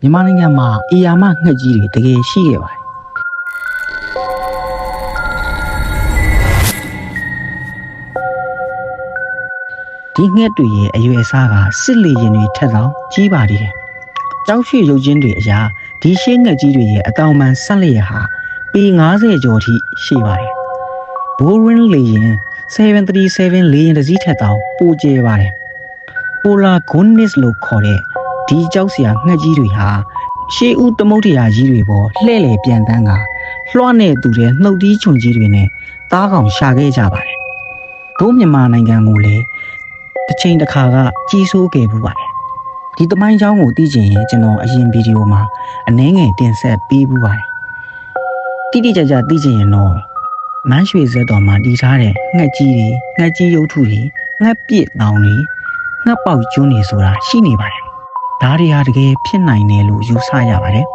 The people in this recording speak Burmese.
မြန်မာနိုင်ငံမှာအေယာမငှက်ကြီးတွေတကယ်ရှိခဲ့ပါတယ်ဒီငှက်တွေရဲ့အရွယ်အစားကစစ်လေယာဉ်တွေထက်တောင်ကြီးပါသေးတယ်ကြောက်ရွှေရုပ်ချင်းတွေအရာဒီရှေးငှက်ကြီးတွေရဲ့အကောင်ပံဆက်လျက်ဟာပေ90ကျော်ထိရှိပါတယ်ဘိုးရင်းလေယာဉ်737လေယာဉ်တစ်စီးထက်တောင်ပိုကျယ်ပါတယ်ပိုလာဂွန်နစ်လို့ခေါ်တဲ့ဒီကြောက်စရာငှက်ကြီးတွေဟာရှေးဦးသမုဒ္ဒရာကြီးတွေပေါ်လှဲ့လေပြန်တန်းကလွှမ်းတဲ့သူတွေနှုတ်သီးချွန်ကြီးတွေနဲ့တားကောင်ရှာခဲ့ကြပါတယ်တို့မြန်မာနိုင်ငံကိုလည်းတစ်ချိန်တစ်ခါကကြီးစိုးခဲ့ပူပါတယ်ဒီသမိုင်းကြောင်းကိုသိချင်ရင်ကျွန်တော်အရင်ဗီဒီယိုမှာအနည်းငယ်တင်ဆက်ပေးပူပါတယ်တိတိကျကျသိချင်ရင်တော့မန်းရွှေစက်တော်မှာတည်ထားတဲ့ငှက်ကြီးတွေငှက်ကြီးရုပ်ထုတွေငှက်ပြစ်တောင်တွေငှက်ပေါက်ကျွန်းတွေဆိုတာရှိနေပါတယ်ဒါတွေဟာတကယ်ဖြစ်နိုင်တယ်လို့ယူဆရပါတယ်